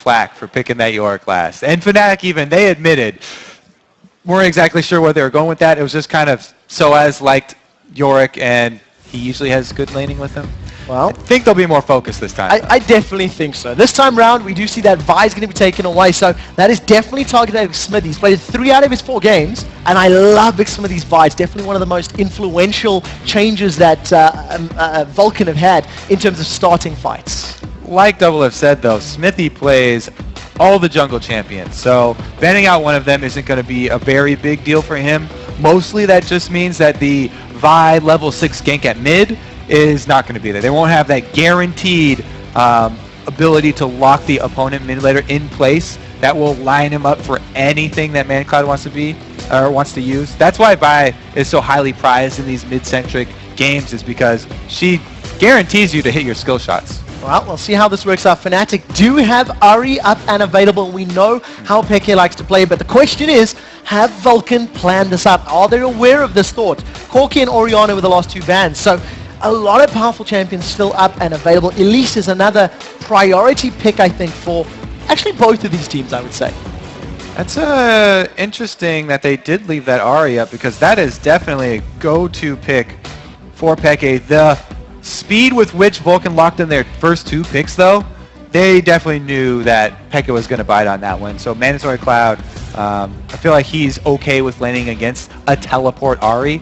flack for picking that Yorick last. And Fnatic even, they admitted, weren't exactly sure where they were going with that. It was just kind of Soaz liked Yorick, and he usually has good laning with him. Well, I think they'll be more focused this time. I definitely think so. This time round, we do see that Vi is going to be taken away, so that is definitely targeted at Smithy. He's played 3 out of his 4 games, and I love Big Smithy's Vi. It's definitely one of the most influential changes that Vulcan have had in terms of starting fights. Like Double have said, though, Smithy plays all the jungle champions, so banning out one of them isn't going to be a very big deal for him. Mostly that just means that the Vi level 6 gank at mid is not going to be there. They won't have that guaranteed ability to lock the opponent mid laner in place that will line him up for anything that ManCloud wants to be or wants to use. That's why Vi is so highly prized in these mid-centric games, is because she guarantees you to hit your skill shots. Well, we'll see how this works out. Fnatic do have Ahri up and available, and we know how Peke likes to play, but the question is, have Vulcan planned this up? Are they aware of this thought? Corki and Orianna were the last 2 bans, so a lot of powerful champions still up and available. Elise is another priority pick, I think, for actually both of these teams, I would say. That's interesting that they did leave that Ahri up, because that is definitely a go-to pick for Peke. The speed with which Vulcan locked in their first 2 picks, though, they definitely knew that Peke was going to bite on that one. So Mandatory Cloud, I feel like he's okay with landing against a teleport Ahri.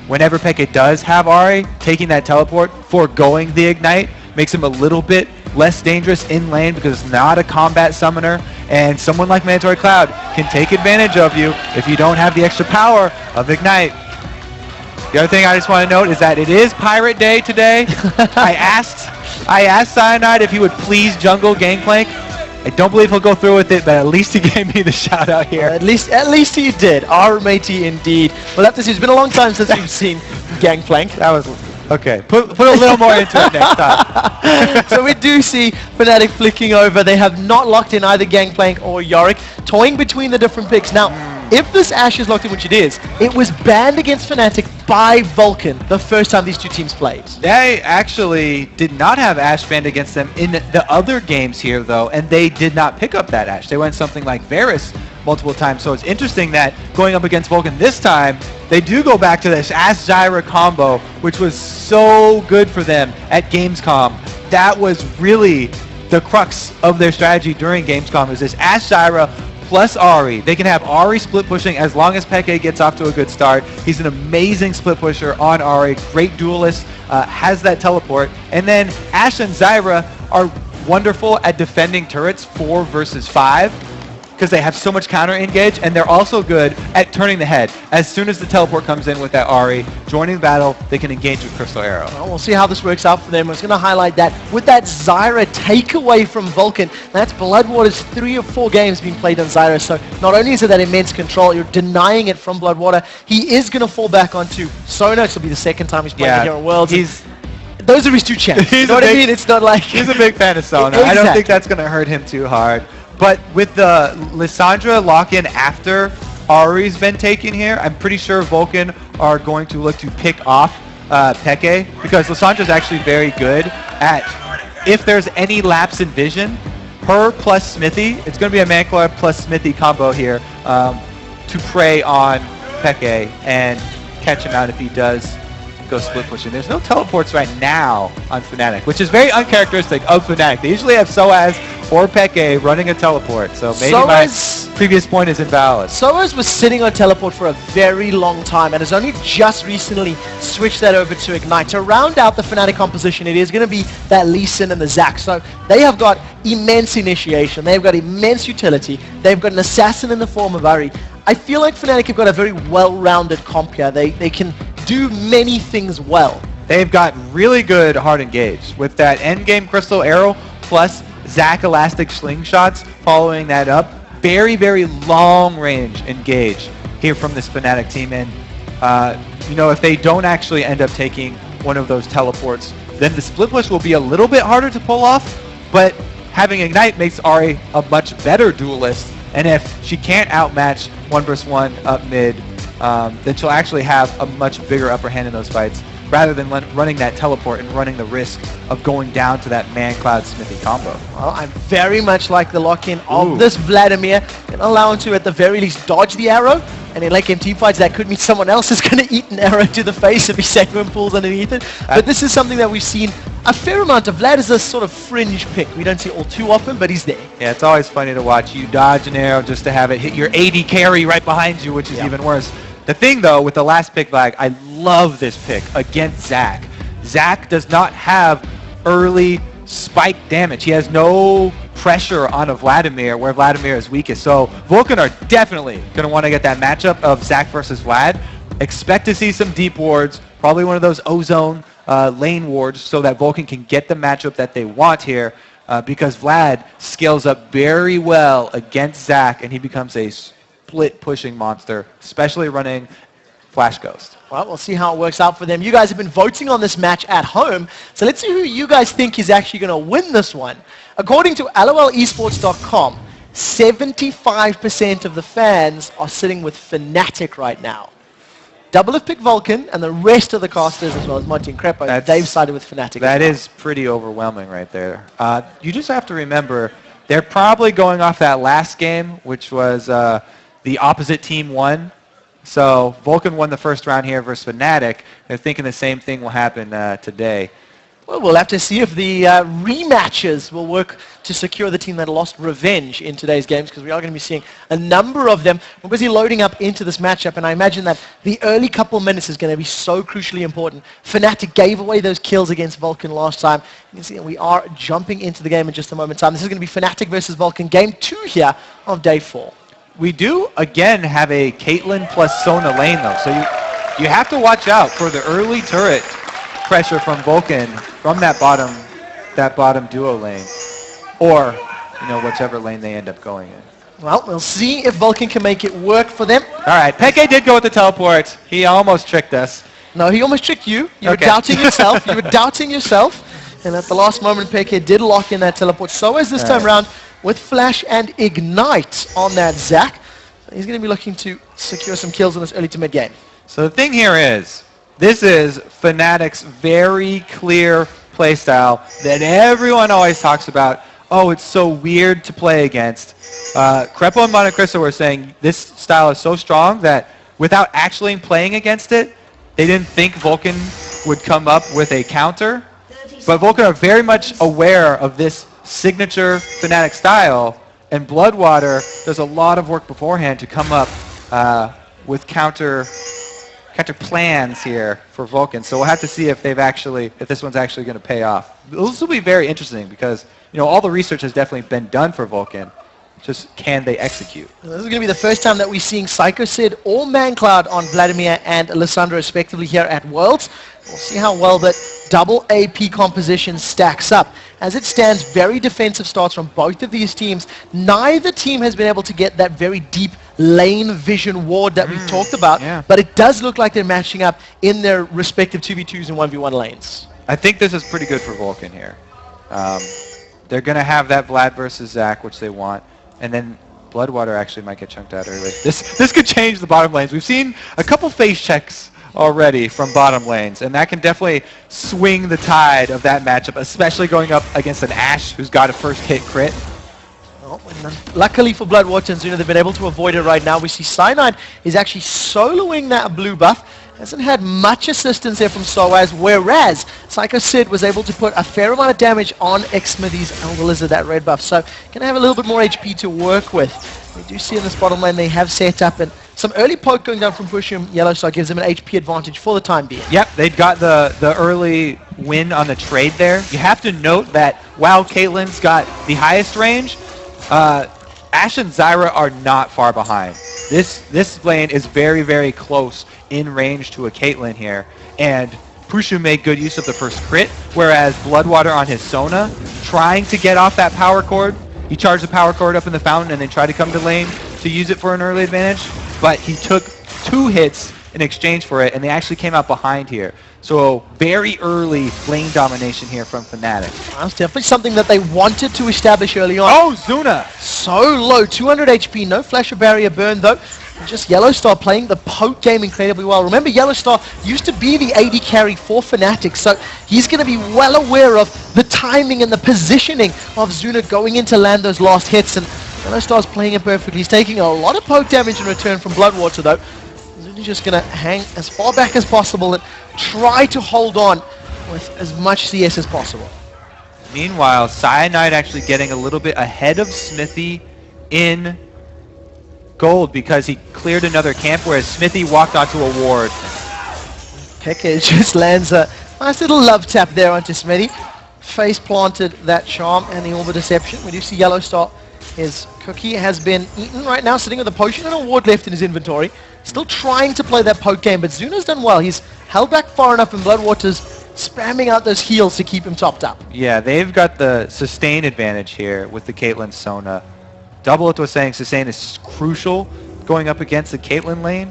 Whenever Peke does have Ahri, taking that teleport, foregoing the ignite, makes him a little bit less dangerous in lane because it's not a combat summoner, and someone like Mandatory Cloud can take advantage of you if you don't have the extra power of ignite. The other thing I just want to note is that it is Pirate Day today. I asked Cyanide if he would please jungle Gangplank. I don't believe he'll go through with it, but at least he gave me the shout out here. At least he did. Our matey indeed. We'll have to see. It's been a long time since we've seen Gangplank. That was okay. Put a little more into it next time. So we do see Fnatic flicking over. They have not locked in either Gangplank or Yorick, toying between the different picks. Now, if this Ashe is locked in, which it is, it was banned against Fnatic by Vulcan the first time these 2 teams played. They actually did not have Ashe banned against them in the other games here, though, and they did not pick up that Ashe. They went something like Varus multiple times, so it's interesting that going up against Vulcan this time, they do go back to this Ashe Zyra combo, which was so good for them at Gamescom. That was really the crux of their strategy during Gamescom, is this Ashe Zyra plus Ahri. They can have Ahri split pushing as long as Peke gets off to a good start. He's an amazing split pusher on Ahri, great duelist, has that teleport. And then Ashe and Zyra are wonderful at defending turrets 4 versus 5 because they have so much counter engage, and they're also good at turning the head. As soon as the teleport comes in with that Ahri, joining the battle, they can engage with Crystal Arrow. Well, we'll see how this works out for them. I was going to highlight that with that Zyra takeaway from Vulcan, that's Bloodwater's 3 or 4 games being played on Zyra, so not only is it that immense control, you're denying it from Bloodwater, he is going to fall back onto Sona. This will be the 2nd time he's playing the Hero Worlds. Those are his 2 champs. You know what I mean? It's not like... He's a big fan of Sona. Exactly. I don't think that's going to hurt him too hard. But with the Lissandra lock-in after Ahri's been taken here, I'm pretty sure Vulcan are going to look to pick off Peke, because Lissandra's actually very good at, if there's any lapse in vision, her plus Smithy, it's going to be a ManCloud plus Smithy combo here to prey on Peke and catch him out if he does go split pushing. There's no teleports right now on Fnatic, which is very uncharacteristic of Fnatic. They usually have Soaz or Peke running a teleport, so maybe my previous point is invalid. Soaz was sitting on teleport for a very long time and has only just recently switched that over to Ignite. To round out the Fnatic composition, it is going to be that Lee Sin and the Zac. So they have got immense initiation, they've got immense utility, they've got an assassin in the form of Ahri. I feel like Fnatic have got a very well-rounded comp here. They can do many things well. They've got really good hard engage with that endgame Crystal Arrow plus Zac Elastic Slingshots following that up. Very, very long range engage here from this Fnatic team. And, you know, if they don't actually end up taking one of those teleports, then the split push will be a little bit harder to pull off. But having Ignite makes Ahri a much better duelist. And if she can't outmatch 1 versus 1 up mid, then she'll actually have a much bigger upper hand in those fights. rather than running that teleport and running the risk of going down to that man-cloud Smithy combo. Well, I very much like the lock-in of Ooh. this Vladimir. Can allow him to, at the very least, dodge the arrow. And in late game team fights, that could mean someone else is going to eat an arrow to the face if he Sequin pulls underneath it. But this is something that we've seen a fair amount of. Vlad is a sort of fringe pick. We don't see it all too often, but he's there. Yeah, it's always funny to watch you dodge an arrow just to have it hit your AD carry right behind you, which is even worse. The thing, though, with the last pick, Vlad, I love this pick against Zach. Zach does not have early spike damage. He has no pressure on a Vladimir where Vladimir is weakest. So Vulcan are definitely going to want to get that matchup of Zach versus Vlad. Expect to see some deep wards, probably one of those ozone lane wards, so that Vulcan can get the matchup that they want here, because Vlad scales up very well against Zach, and he becomes a split pushing monster, especially running Flash Ghost. Well, we'll see how it works out for them. You guys have been voting on this match at home, so let's see who you guys think is actually going to win this one. According to LOLesports.com, 75% of the fans are sitting with Fnatic right now. Double have picked Vulcan, and the rest of the casters, as well as Monty and Crepo, they've sided with Fnatic. That is pretty overwhelming right there. You just have to remember, they're probably going off that last game, which was the opposite team won. So Vulcan won the first round here versus Fnatic. They're thinking the same thing will happen today. Well, we'll have to see if the rematches will work to secure the team that lost revenge in today's games, because we are going to be seeing a number of them. We're busy loading up into this matchup, and I imagine that the early couple minutes is going to be so crucially important. Fnatic gave away those kills against Vulcan last time. You can see we are jumping into the game in just a moment's time. This is going to be Fnatic versus Vulcan, game 2 here of day 4. We do, again, have a Caitlyn plus Sona lane, though. So you have to watch out for the early turret pressure from Vulcan from that bottom duo lane, or whichever lane they end up going in. Well, we'll see if Vulcan can make it work for them. All right, Peke did go with the teleport. He almost tricked us. No, he almost tricked you. You were doubting yourself. You were doubting yourself. And at the last moment, Peke did lock in that teleport. So as this time around, with Flash and Ignite on that Zach. So he's going to be looking to secure some kills in this early to mid game. So the thing here is, this is Fnatic's very clear playstyle that everyone always talks about. Oh, it's so weird to play against. Crepo and Montecristo were saying this style is so strong that without actually playing against it, they didn't think Vulcan would come up with a counter. But Vulcan are very much aware of this signature Fnatic style, and Bloodwater does a lot of work beforehand to come up with counter plans here for Vulcan. So we'll have to see if this one's actually going to pay off. This will be very interesting because all the research has definitely been done for Vulcan. Just can they execute? This is going to be the first time that we're seeing Psycho Sid or Mancloud on Vladimir and Alessandro respectively here at Worlds. We'll see how well that double AP composition stacks up. As it stands, very defensive starts from both of these teams. Neither team has been able to get that very deep lane vision ward that we've talked about, but it does look like they're matching up in their respective 2v2s and 1v1 lanes. I think this is pretty good for Vulcan here. They're going to have that Vlad versus Zach, which they want, and then Bloodwater actually might get chunked out early. This could change the bottom lanes. We've seen a couple face checks already from bottom lanes, and that can definitely swing the tide of that matchup, especially going up against an Ashe who's got a first hit crit. Well, luckily for Bloodwater and Zuna, they've been able to avoid it right now. We see Cyanide is actually soloing that blue buff. Hasn't had much assistance there from Soaz, whereas Psycho Sid was able to put a fair amount of damage on Xsmithy's Elder Lizard, that red buff. So going to have a little bit more HP to work with. We do see in this bottom lane they have set up, and some early poke going down from Pushum Yellowstar gives them an HP advantage for the time being. Yep, they've got the early win on the trade there. You have to note that while Caitlyn's got the highest range, Ashe and Zyra are not far behind. This lane is very, very close in range to a Caitlyn here, and Pushu made good use of the first crit, whereas Bloodwater on his Sona, trying to get off that power cord, he charged the power cord up in the fountain and then tried to come to lane to use it for an early advantage, but he took 2 hits in exchange for it, and they actually came out behind here. So very early lane domination here from Fnatic. That's definitely something that they wanted to establish early on. Oh, Zuna! So low, 200 HP, no flash or barrier burn though. Just Yellowstar playing the poke game incredibly well. Remember, Yellowstar used to be the AD carry for Fnatic, so he's going to be well aware of the timing and the positioning of Zuna going in to land those last hits, and Yellowstar's playing it perfectly. He's taking a lot of poke damage in return from Bloodwater, though. Zuna's just going to hang as far back as possible and try to hold on with as much CS as possible. Meanwhile, Cyanide actually getting a little bit ahead of Smithy in gold because he cleared another camp, whereas Smithy walked onto a ward. Peke just lands a nice little love tap there onto Smithy. Face planted that charm and the Orb of Deception. We do see Yellowstar. His cookie has been eaten right now, sitting with a potion and a ward left in his inventory. Still trying to play that poke game, but Zuna's done well. He's held back far enough, and Bloodwater's spamming out those heals to keep him topped up. Yeah, they've got the sustain advantage here with the Caitlyn Sona. Double was saying sustain is crucial going up against the Caitlyn lane,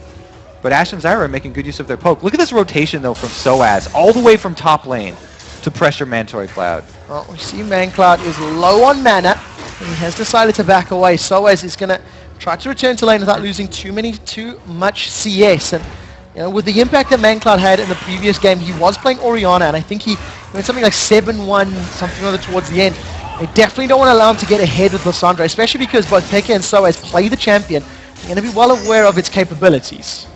but Ash and Zyra are making good use of their poke. Look at this rotation, though, from Soaz, all the way from top lane to pressure Mandatory Cloud. Well, we see ManCloud is low on mana, and he has decided to back away. Soaz is going to try to return to lane without losing too much CS, and with the impact that ManCloud had in the previous game, he was playing Orianna, and I think he went something like 7-1, something other towards the end. They definitely don't want to allow him to get ahead with Lissandra, especially because both Peke and Soaz play the champion. They're going to be well aware of its capabilities.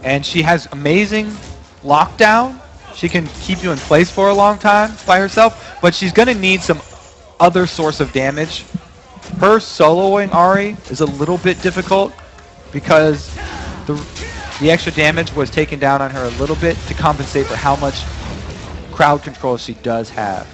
And she has amazing lockdown. She can keep you in place for a long time by herself, but she's going to need some other source of damage. Her soloing Ahri is a little bit difficult because the extra damage was taken down on her a little bit to compensate for how much crowd control she does have.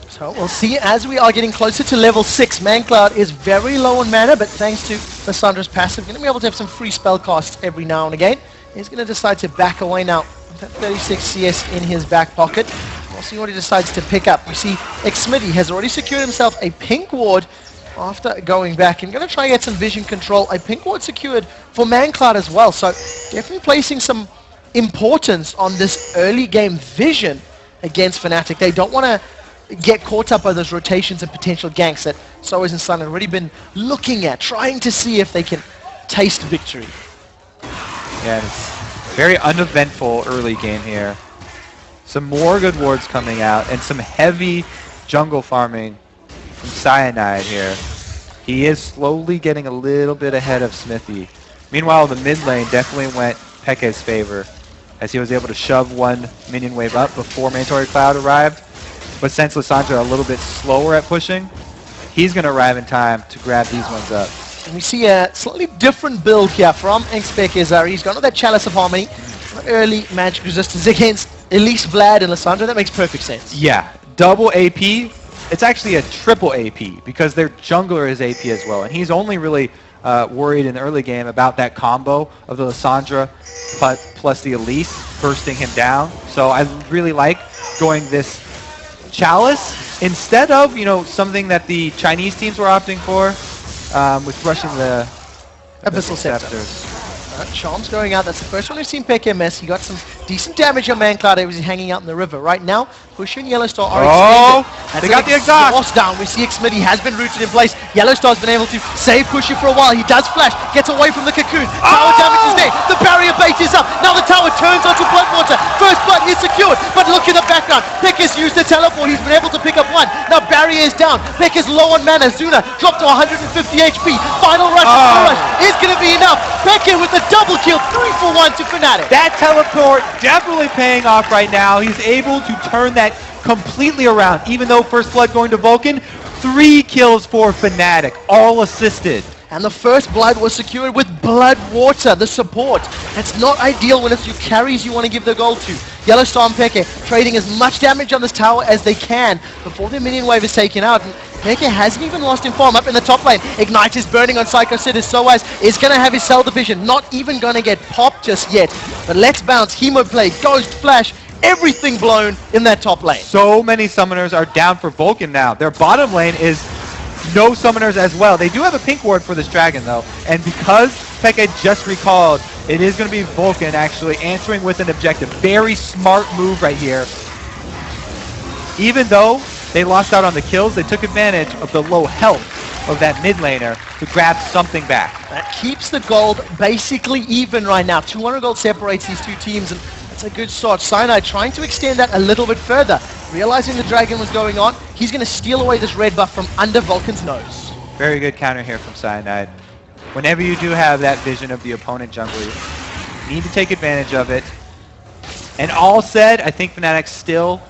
So we'll see as we are getting closer to level 6. ManCloud is very low on mana, but thanks to Lissandra's passive, going to be able to have some free spell casts every now and again. He's going to decide to back away now with that 36 CS in his back pocket. We'll see what he decides to pick up. We see Xmitty has already secured himself a pink ward after going back and going to try and get some vision control. A pink ward secured for ManCloud as well, so definitely placing some importance on this early game vision against Fnatic. They don't want to get caught up by those rotations and potential ganks that Soaz and Sun have already been looking at, trying to see if they can taste victory. Yeah, it's very uneventful early game here. Some more good wards coming out and some heavy jungle farming from Cyanide here. He is slowly getting a little bit ahead of Smithy. Meanwhile, the mid lane definitely went Peke's favor as he was able to shove one minion wave up before Mandatory Cloud arrived. But since Lissandra a little bit slower at pushing, he's going to arrive in time to grab these ones up. And we see a slightly different build here from Xpeke. He's gone with that Chalice of Harmony, early magic resistance against Elise, Vlad, and Lissandra. That makes perfect sense. Yeah, double AP. It's actually a triple AP because their jungler is AP as well. And he's only really worried in the early game about that combo of the Lissandra plus the Elise bursting him down. So I really like going this Chalice instead of, something that the Chinese teams were opting for with rushing the Abyssal Scepters. Charm's going out. That's the first one we've seen Peke miss. He got some decent damage on ManCloud. He was hanging out in the river. Right now, pushing Yellowstar. They got the exhaust down. We see Xmitty has been rooted in place. Yellowstar's been able to save Pushy for a while. He does flash, gets away from the cocoon. Tower damage is there. The barrier bait is up. Now the tower turns onto Bloodwater. First blood is secured, but look in the background. Peke's used the teleport. He's been able to pick up one. Now barrier is down. Peke's low on mana. Zuna dropped to 150 HP. Final rush is going to be enough. Peke with the double kill, 3 for 1 to Fnatic. That teleport definitely paying off right now. He's able to turn that completely around. Even though first blood going to Vulcan, 3 kills for Fnatic, all assisted. And the first blood was secured with Bloodwater, the support. That's not ideal when it's your carries you want to give the gold to. Yellowstar and Peke trading as much damage on this tower as they can before the minion wave is taken out. And Peke hasn't even lost in form up in the top lane. Ignite is burning on Psycho Sid as Soaz is going to have his cell division. Not even going to get popped just yet. But let's bounce. Hemoplay, Ghost, Flash, everything blown in that top lane. So many summoners are down for Vulcan now. Their bottom lane is no summoners as well. They do have a pink ward for this dragon though, and because Peke just recalled, it is going to be Vulcan actually answering with an objective. Very smart move right here. Even though they lost out on the kills, they took advantage of the low health of that mid laner to grab something back. That keeps the gold basically even right now. 200 gold separates these two teams, and that's a good start. Cyanide trying to extend that a little bit further. Realizing the dragon was going on, he's going to steal away this red buff from under Vulcan's nose. Very good counter here from Cyanide. Whenever you do have that vision of the opponent jungler, you need to take advantage of it. And all said, I think Fnatic still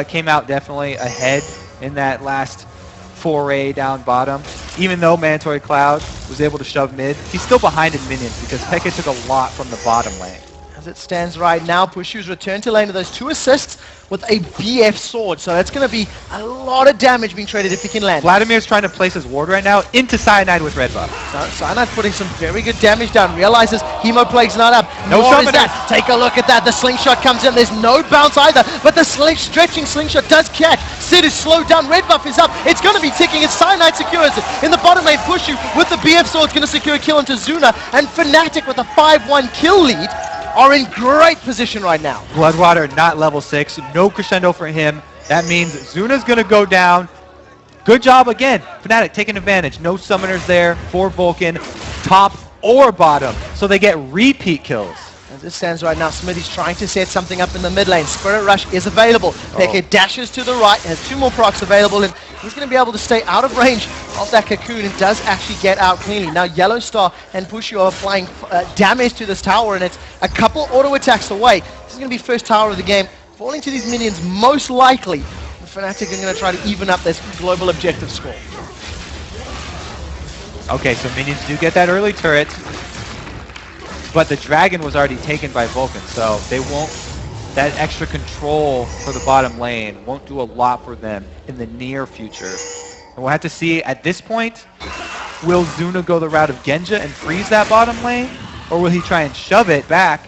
came out definitely ahead in that last foray down bottom. Even though Mandatory Cloud was able to shove mid, he's still behind in minions because Peke took a lot from the bottom lane. As it stands right now, Pushu's returned to lane with those 2 assists with a BF sword. So that's going to be a lot of damage being traded if he can land. Vladimir's trying to place his ward right now into Cyanide with red buff. So Cyanide putting some very good damage down. Realizes Hemo Plague's not up. No Nor is summoner. that. Take a look at that. The slingshot comes in. There's no bounce either. But the stretching slingshot does catch. Sid is slowed down. Red buff is up. It's going to be ticking. It's Cyanide secures it. In the bottom lane, Pushu with the BF sword is going to secure a kill into Zuna. And Fnatic with a 5-1 kill lead are in great position right now. Bloodwater not level 6, no crescendo for him. That means Zuna's going to go down. Good job again. Fnatic taking advantage. No summoners there for Vulcan, top or bottom, so they get repeat kills. As it stands right now, Smithy's trying to set something up in the mid lane. Spirit Rush is available. Peke dashes to the right, has 2 more procs available, and he's going to be able to stay out of range of that cocoon and does actually get out cleanly. Now Yellow Star and Pushu are applying damage to this tower, and it's a couple auto attacks away. This is going to be first tower of the game. Falling to these minions, most likely, the Fnatic are going to try to even up this global objective score. Okay, so minions do get that early turret, but the dragon was already taken by Vulcan, so they won't, that extra control for the bottom lane won't do a lot for them in the near future. And we'll have to see at this point, will Zuna go the route of Genja and freeze that bottom lane, or will he try and shove it back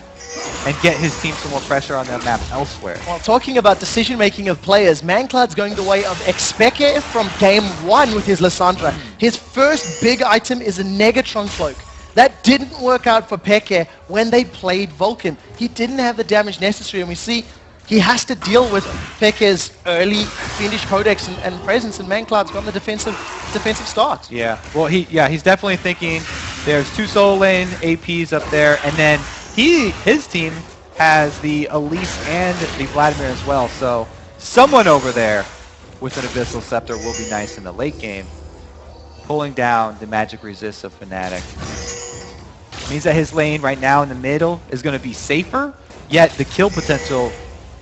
and get his team some more pressure on that map elsewhere? Well, talking about decision-making of players, Manclad's going the way of Expeke from game 1 with his Lissandra. His first big item is a Negatron Cloak. That didn't work out for Peke when they played Vulcan. He didn't have the damage necessary, and we see he has to deal with Peke's early Fiendish Codex and presence, and Manclad's got the defensive start. Yeah, well, he's definitely thinking there's 2 solo lane APs up there, and then his team has the Elise and the Vladimir as well, so someone over there with an Abyssal Scepter will be nice in the late game, pulling down the magic resist of Fnatic. Means that his lane right now in the middle is going to be safer, yet the kill potential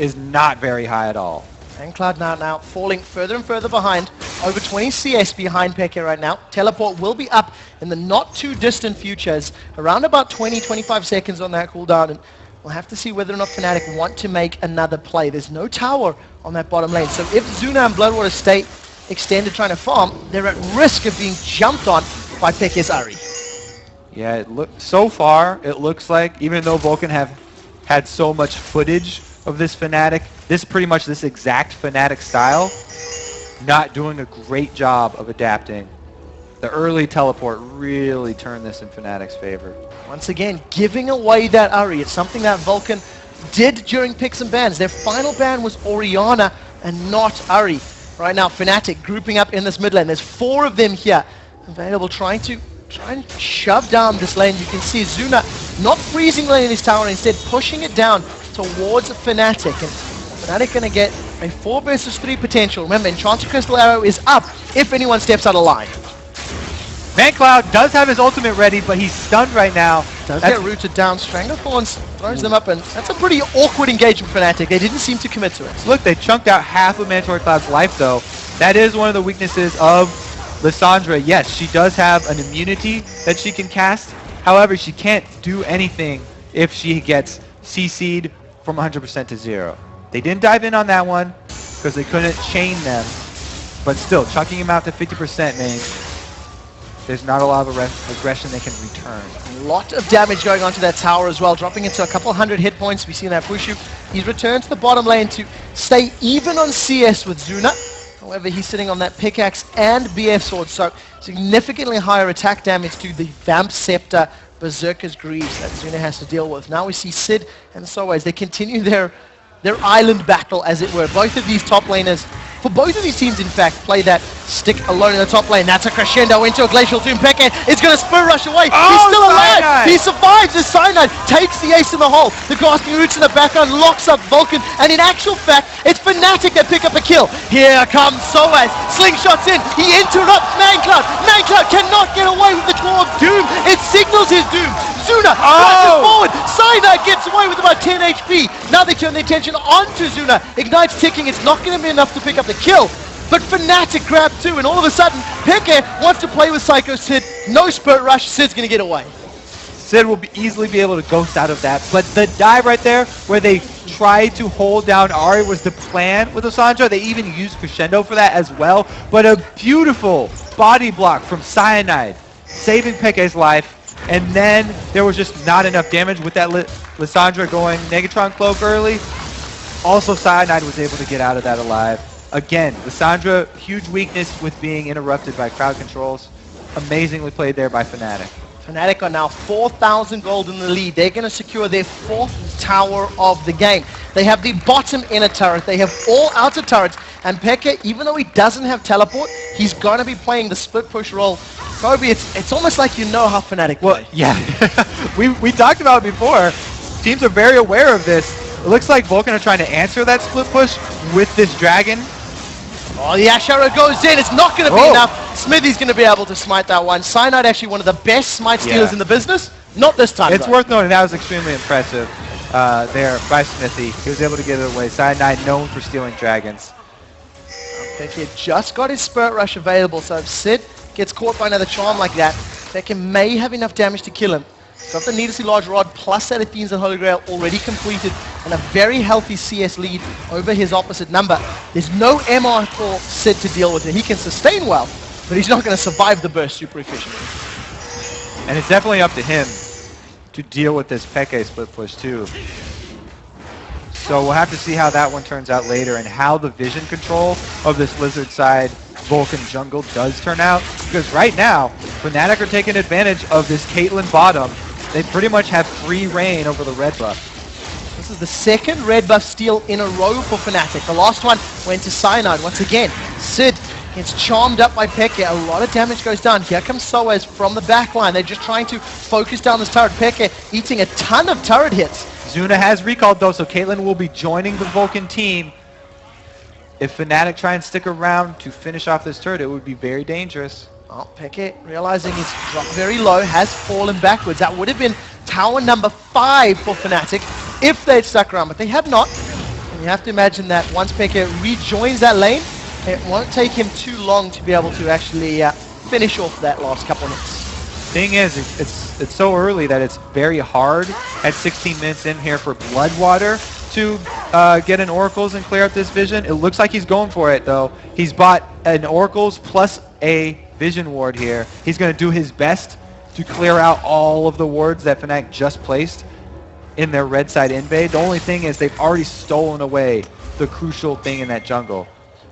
is not very high at all. Manclad now falling further and further behind, over 20 CS behind Peke right now. Teleport will be up in the not too distant futures, around about 20-25 seconds on that cooldown, and we'll have to see whether or not Fnatic want to make another play. There's no tower on that bottom lane, so if Zuna and Bloodwater stay extended trying to farm, they're at risk of being jumped on by Peke's Ahri. Yeah, so far it looks like, even though Vulcan have had so much footage of this Fnatic, this exact Fnatic style, not doing a great job of adapting. The early teleport really turned this in Fnatic's favor. Once again, giving away that Ahri. It's something that Vulcan did during picks and bans. Their final ban was Orianna and not Ahri. Right now, Fnatic grouping up in this mid lane. There's 4 of them here available, trying and shove down this lane. You can see Zuna not freezing lane in his tower, instead pushing it down towards Fnatic. And Fnatic going to get a 4 versus 3 potential. Remember, Enchanted Crystal Arrow is up if anyone steps out of line. Mancloud does have his ultimate ready, but he's stunned right now. Does get rooted down. Stranglethorns throws them up, and that's a pretty awkward engagement for Fnatic. They didn't seem to commit to it. Look, they chunked out half of Mandatory Cloud's life, though. That is one of the weaknesses of Lissandra. Yes, she does have an immunity that she can cast. However, she can't do anything if she gets CC'd from 100% to 0. They didn't dive in on that one because they couldn't chain them. But still, chunking him out to 50% means there's not a lot of aggression they can return. A lot of damage going onto that tower as well, dropping into a couple hundred hit points. We see that Pushu. He's returned to the bottom lane to stay even on CS with Zuna. However, he's sitting on that pickaxe and BF sword, so significantly higher attack damage to the Vamp Scepter Berserker's Greaves that Zuna has to deal with. Now we see Sid and Soaz. They continue their island battle, as it were. Both of these top laners for both of these teams, in fact, play that stick alone in the top lane. That's a crescendo into a Glacial Doom. Peke is going to Spirit Rush away. He's still alive. Cyanide. He survives. The Cyanide takes the ace in the hole. The Grasping Roots in the background locks up Vulcan, and in actual fact, it's Fnatic that pick up a kill. Here comes Soaz. Slingshots in. He interrupts ManCloud. ManCloud cannot get away with the Claw of Doom. It signals his doom. Zuna rushes forward. Cyanide gets away with about 10 HP. Now they turn their attention onto Zuna. Ignite's ticking. It's not going to be enough to pick up the kill. But Fnatic grab 2, and all of a sudden, Peke wants to play with Psycho Sid. No Spirit Rush. Sid's going to get away. Sid will easily be able to ghost out of that, but the dive right there where they tried to hold down Ahri was the plan with Lissandra. They even used Crescendo for that as well, but a beautiful body block from Cyanide, saving Peke's life, and then there was just not enough damage with that Lissandra going Negatron Cloak early. Also, Cyanide was able to get out of that alive. Again, Lissandra, huge weakness with being interrupted by crowd controls. Amazingly played there by Fnatic. Fnatic are now 4,000 gold in the lead. They're going to secure their 4th tower of the game. They have the bottom inner turret. They have all outer turrets. And Peke, even though he doesn't have teleport, he's going to be playing the split push role. Kobe, it's almost like you know how Fnatic play. Well, yeah. we talked about it before. Teams are very aware of this. It looks like Vulcan are trying to answer that split push with this dragon. Oh, the Ash Arrow goes in. It's not going to be enough. Smithy's going to be able to smite that one. Cyanide actually one of the best smite stealers in the business. Not this time, It's worth noting that was extremely impressive there by Smithy. He was able to get it away. Cyanide known for stealing dragons. Peke just got his Spirit Rush available, so if Sid gets caught by another charm like that, Peke may have enough damage to kill him. Got the Needlessly Large Rod plus that Athene's and Holy Grail already completed, and a very healthy CS lead over his opposite number. There's no MR for Sid to deal with, and he can sustain well, but he's not going to survive the burst super efficiently. And it's definitely up to him to deal with this Peke split push too. So we'll have to see how that one turns out later and how the vision control of this Lizard side Vulcan jungle does turn out. Because right now, Fnatic are taking advantage of this Caitlyn bottom. They pretty much have free reign over the red buff. This is the second red buff steal in a row for Fnatic. The last one went to Cyanide. Once again, Sid gets charmed up by Peke. A lot of damage goes down. Here comes Soaz from the backline. They're just trying to focus down this turret. Peke eating a ton of turret hits. Zuna has recalled though, so Caitlyn will be joining the Vulcan team. If Fnatic try and stick around to finish off this turret, it would be very dangerous. Oh, Peke, realizing he's dropped very low, has fallen backwards. That would have been tower number 5 for Fnatic if they'd stuck around, but they have not. And you have to imagine that once Peke rejoins that lane, it won't take him too long to be able to actually finish off that last couple hits. Thing is, it's so early that it's very hard at 16 minutes in here for Bloodwater to get an Oracles and clear up this vision. It looks like he's going for it though. He's bought an Oracles plus a Vision ward here. He's going to do his best to clear out all of the wards that Fnatic just placed in their red side invade. The only thing is they've already stolen away the crucial thing in that jungle,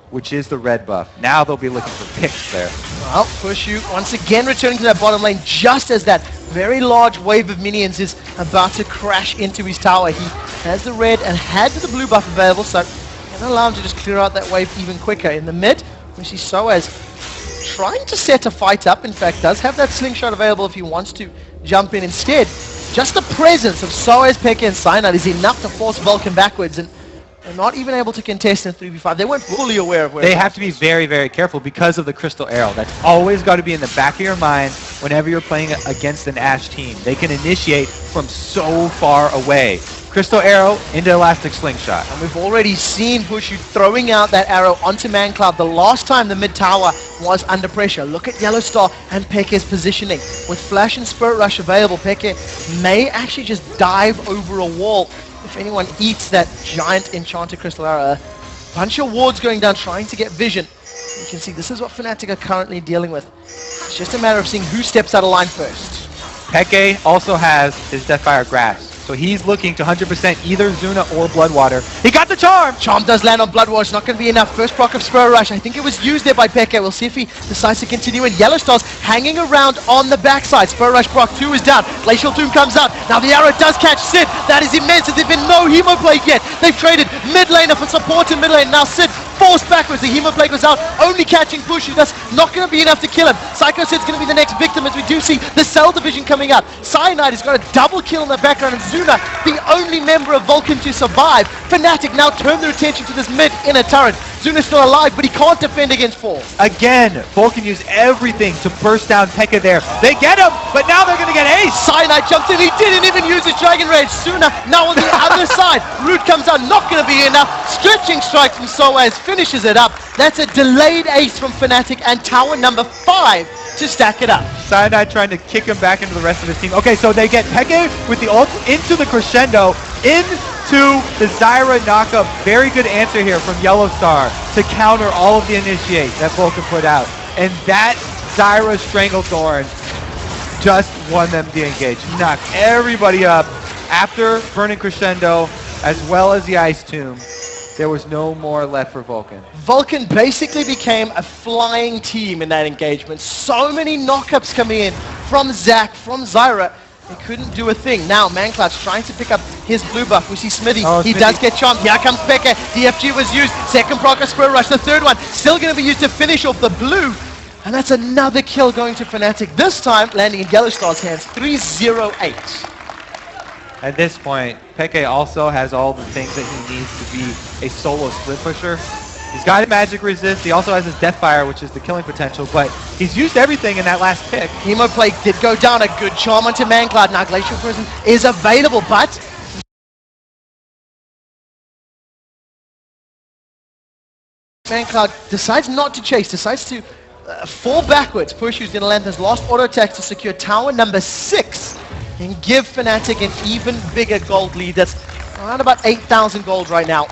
which is the red buff. Now they'll be looking for picks there. Well, Pushu once again returning to that bottom lane just as that very large wave of minions is about to crash into his tower. He has the red and had the blue buff available, so can allow him to just clear out that wave even quicker. In the mid, we see Soaz trying to set a fight up. In fact, does have that slingshot available if he wants to jump in instead. Just the presence of Soaz, Peke, and Cyanide is enough to force Vulcan backwards, and they're not even able to contest in 3v5. They weren't fully aware of where they have to be very, very careful because of the Crystal Arrow. That's always got to be in the back of your mind whenever you're playing against an Ashe team. They can initiate from so far away. Crystal Arrow into Elastic Slingshot. And we've already seen Pushu throwing out that arrow onto ManCloud the last time the mid tower was under pressure. Look at Yellow Star and Peke's positioning. With Flash and Spirit Rush available, Peke may actually just dive over a wall if anyone eats that giant enchanted crystal arrow. A bunch of wards going down trying to get vision. You can see this is what Fnatic are currently dealing with. It's just a matter of seeing who steps out of line first. Peke also has his Deathfire Grasp, so he's looking to 100% either Zuna or Bloodwater. He got the charm! Charm does land on Bloodwater. It's not going to be enough. First proc of Spirit Rush. I think it was used there by Peke. We'll see if he decides to continue. And Yellow Star's hanging around on the backside. Spirit Rush proc 2 is down. Glacial Doom comes out. Now the arrow does catch Sid. That is immense. There's been no Hemo play yet. They've traded mid laner for support in mid lane. Now Sid forced backwards. The Hemoplague was out, only catching Pushu. That's not going to be enough to kill him. Psycho Sid's going to be the next victim as we do see the Cell Division coming up. Cyanide has got a double kill in the background, and Zuna, the only member of Vulcan to survive. Fnatic now turn their attention to this mid-inner turret. Zuna's still alive, but he can't defend against 4. Again, Vulcan used everything to burst down Pekka there. They get him, but now they're going to get Ace. Cyanide jumps in, he didn't even use his Dragon Rage. Zuna now on the other side. Root comes out, not going to be enough. Stretching strike from Soaz finishes it up. That's a delayed ace from Fnatic and tower number 5 to stack it up. Cyanide trying to kick him back into the rest of his team. Okay, so they get Peke with the ult into the crescendo, into the Zyra knockup. Very good answer here from Yellow Star to counter all of the initiate that Vulcan put out. And that Zyra Stranglethorn just won them the engage. Knocked everybody up after burning crescendo as well as the Ice Tomb. There was no more left for Vulcan. Vulcan basically became a flying team in that engagement. So many knockups coming in from Zac, from Zyra. They couldn't do a thing. Now Mancloud's trying to pick up his blue buff. We see Smithy. He does get charmed. Here comes Pekka. DFG was used. Second Proc Square Rush. The third one still going to be used to finish off the blue. And that's another kill going to Fnatic. This time landing in Yellow Star's hands. 3-0-8. At this point, Peke also has all the things that he needs to be a solo split pusher. He's got a magic resist, he also has his Deathfire, which is the killing potential, but he's used everything in that last pick. Hemoplague did go down, a good charm onto Mancloud. Now Glacial Prison is available, but Mancloud decides not to chase, decides to fall backwards. Pushu's going to land his last auto attack to secure tower number 6. And give Fnatic an even bigger gold lead. That's around about 8,000 gold right now.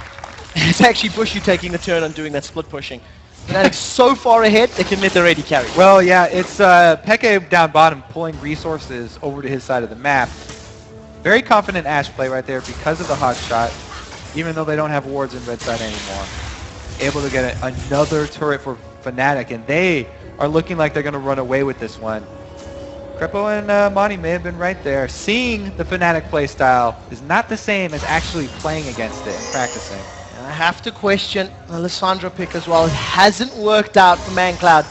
It's actually Pushu taking the turn on doing that split pushing. Fnatic's so far ahead, they can let their AD carry. Well, yeah, it's Peke down bottom pulling resources over to his side of the map. Very confident Ashe play right there because of the hot shot, even though they don't have wards in red side anymore. Able to get another turret for Fnatic, and they are looking like they're going to run away with this one. Crepo and Monty may have been right there. Seeing the Fnatic playstyle is not the same as actually playing against it and practicing. And I have to question the Lissandra pick as well. It hasn't worked out for Mancloud.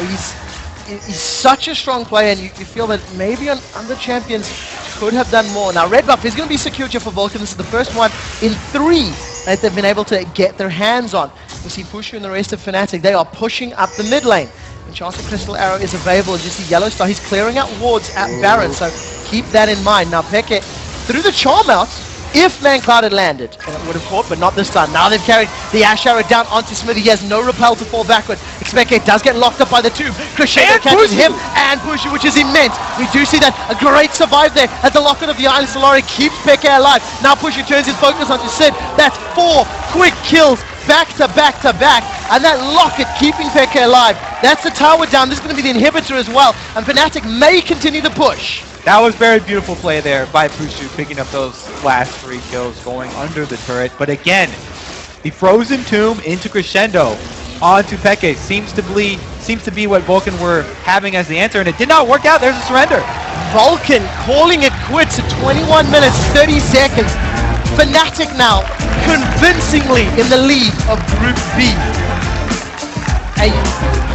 He's such a strong player, and you feel that maybe on other champions could have done more. Now red buff is going to be secured here for Vulcan. This is the first one in 3 that they've been able to get their hands on. You see Pushu and the rest of Fnatic, they are pushing up the mid lane. Enchanted Crystal Arrow is available. As you see Yellow Star, he's clearing out wards at Baron, so keep that in mind. Now Peke threw the charm out if Mancloud had landed, and it would have caught, but not this time. Now they've carried the Ashe Arrow down onto Smithy. He has no repel to fall backward. Peke does get locked up by the tube. Crescendo catches him and Pushu, which is immense. We do see that a great survive there as the locket of the Island Solari keeps Peke alive. Now Pushu turns his focus onto Sid. That's 4 quick kills back to back to back, and that locket keeping Peke alive. That's the tower down. This is going to be the inhibitor as well, and Fnatic may continue to push. That was very beautiful play there by Pushu, picking up those last 3 kills going under the turret. But again, the Frozen Tomb into Crescendo onto Peke seems to be what Vulcan were having as the answer, and it did not work out. There's a surrender. Vulcan calling it quits at 21 minutes, 30 seconds. Fnatic now convincingly in the lead of Group B. And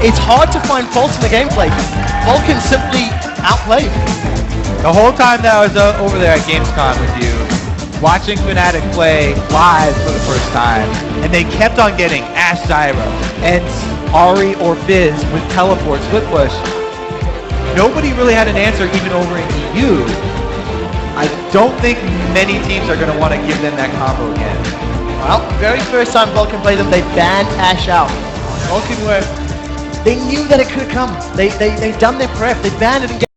it's hard to find faults in the gameplay. Vulcan simply outplayed. The whole time that I was over there at Gamescom with you, watching Fnatic play live for the first time, and they kept on getting Ashe Zyra and Ahri or Fizz with teleport split push. Nobody really had an answer even over in EU. I don't think many teams are going to want to give them that combo again. Well, very first time Vulcan played them, they banned Ashe out. Vulcan they knew that it could come. They done their prep, they banned it and